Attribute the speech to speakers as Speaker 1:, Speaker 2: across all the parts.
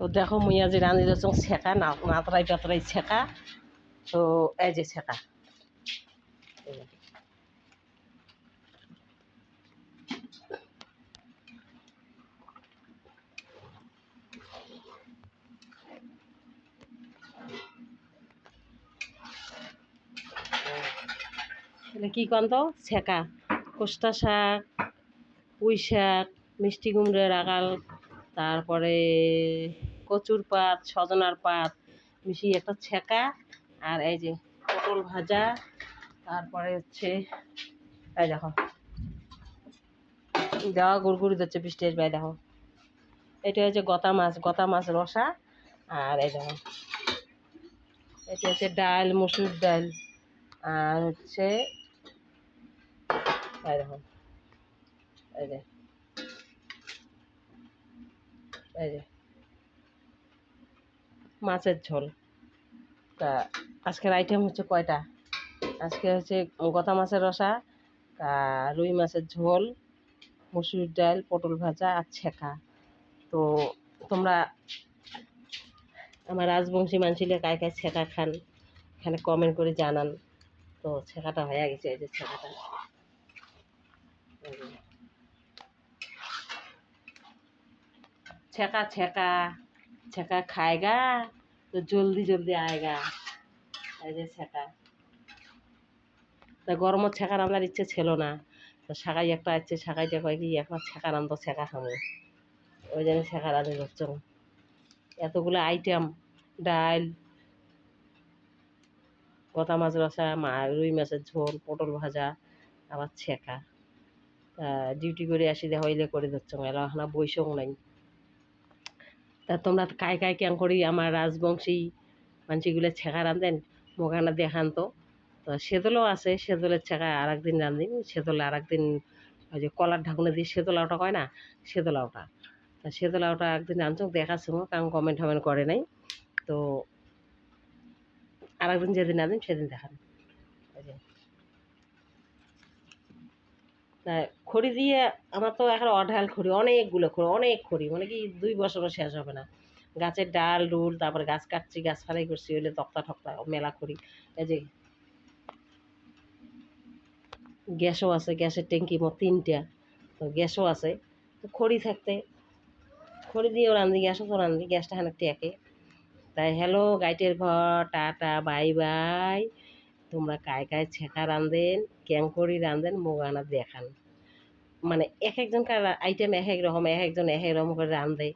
Speaker 1: তো দেখো মুই আজি রাঁধি দিচ্ছ ছেঁকা নাতরাই টাতরাই ছেঁকা। তো এই যে ছেঁকা, কি কন তো ছেঁকা কোষ্টা শাক, পুঁই শাক, মিষ্টি কুমড়োর আগাল, তারপরে কচুর পাত, সজনার পাত মিশিয়ে একটা ছেঁকা। আর এই যে পটল ভাজা, তারপরে হচ্ছে এই দেখো দেওয়া গুড়গুড়ি দিচ্ছে বৃষ্টি আসবে। দেখো এটা হচ্ছে গতা মাছ রসা। আর এই দেখো এটা হচ্ছে ডাল, মসুর ডাল। আর হচ্ছে এই দেখো এই যে এই যে মাছের ঝোল। তা আজকের আইটেম হচ্ছে কয়টা, আজকে হচ্ছে গতা মাছের রসা, রুই মাছের ঝোল, মসুর ডাল, পটল ভাজা আর ছেঁকা। তো তোমরা আমার রাজবংশী মানছিলে কায় কায় ছেঁকা খান এখানে কমেন্ট করে জানান। তো ছেঁকাটা হয়ে গেছে, এই যে ছেঁকাটা ছেঁকা ছেঁকা ছেঁকা খায়গা তো জলদি জলদি আয়গা। এই যে ছেঁকা। তা গরমের ছেঁকা রান্নার ইচ্ছে ছিল না, তো শাকাই একটা আছে, শাকাইটা কয় কি একটা ছেঁকা রান্ধো, ছেঁকা খাবো, ওই জন্য ছেঁকা রাঁধে ধরছ। এতগুলো আইটেম, ডাল, গতা মাছ রসা, রুই মাছের ঝোল, পটল ভাজা, আবার ছেঁকা। তা ডিউটি করে আসি দেখা হইলে করে ধরছ, এলা এখন বৈশক নাই। তা তোমরা কায় কায় কেন করি আমার রাজবংশী মানসিগুলো ছেঁকা রাঁধেন মোখানা দেখান তো। তো সেদলও আছে, সেদলের ছেঁকা আর একদিন রাঁধি, সেদলে আর একদিন ওই যে কলার ঢাকুনে দিয়ে সেদলাওটা কয় না, সেদলাওটা। তা সেদলাওটা একদিন রাঁধছ দেখাচ্ছ, কারণ কমেন্ট টমেন্ট করে নাই। তো আর একদিন যেদিন রাঁধিন সেদিন দেখান। ওই যে তা খড়ি দিয়ে আমার তো এখন অঢাল খড়ি, অনেকগুলো খড়ি, অনেক খড়ি, মানে কি 2 বছরও শেষ হবে না। গাছের ডাল ডুল, তারপরে গাছ কাটছি, গাছ ফালাই করছি, হইলে তক্তা ঠক্তা মেলা খড়ি। এই যে গ্যাসও আছে, গ্যাসের ট্যাঙ্কি মোট 3টা, তো গ্যাসও আছে। তো খড়ি থাকতে খড়ি দিয়েও রাঁধি, গ্যাসও তো রাঁধি, গ্যাসটা খানিক টেকে। তাই হ্যালো গাইটের ঘর, টাটা বাই বাই। তোমরা কায় কায় ছেঁকা রাঁধেন, ক্যাং করি রাঁধেন মোগানা দেখান। মানে এক একজনকার আইটেম এক এক রকম, এক একজন এক এক রকম করে রাঁধে,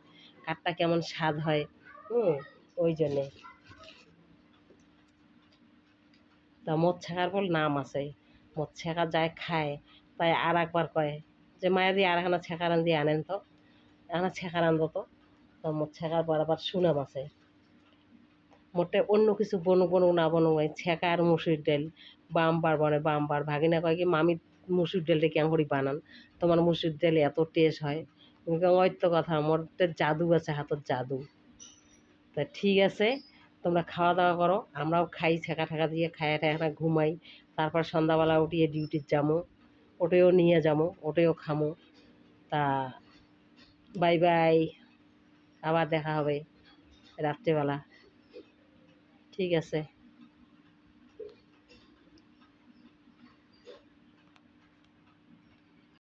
Speaker 1: কারটা কেমন স্বাদ হয়। ওই জন্যে তা মদ ছেঁকার বল নাম আছে, মদ ছেঁকা যায় খায়, তাই আর একবার কয় যে মায়া দিয়ে আর এখানে ছেঁকা রান্ধি আনেন তো, এখানে ছেঁকা রান্ধো তো। তো মদ ছেঁকার পর আবার সুনাম আছে। মোটে অন্য কিছু বনুক বনুক না বনুক, ওই ছেঁকা আর মুসুর ডাল বাম্বার বনে বাম্বার। ভাগিনা কয় কি মামি মুসুর ডালটা কেমন করে বানান, তোমার মুসুর ডাল এত টেস্ট হয়। ওই তো কথা, মোর জাদু আছে হাতের জাদু। তা ঠিক আছে, তোমরা খাওয়া দাওয়া করো, আমরাও খাই ছেঁকা ঠেকা দিয়ে, খায়া ঠেকা ঘুমাই। তারপর সন্ধ্যাবেলা উঠিয়ে ডিউটির যাবো, ওটাও নিয়ে যাবো, ওটাও খামো। তা বাই বাই, আবার দেখা হবে রাত্রেবেলা। ঠিক আছে।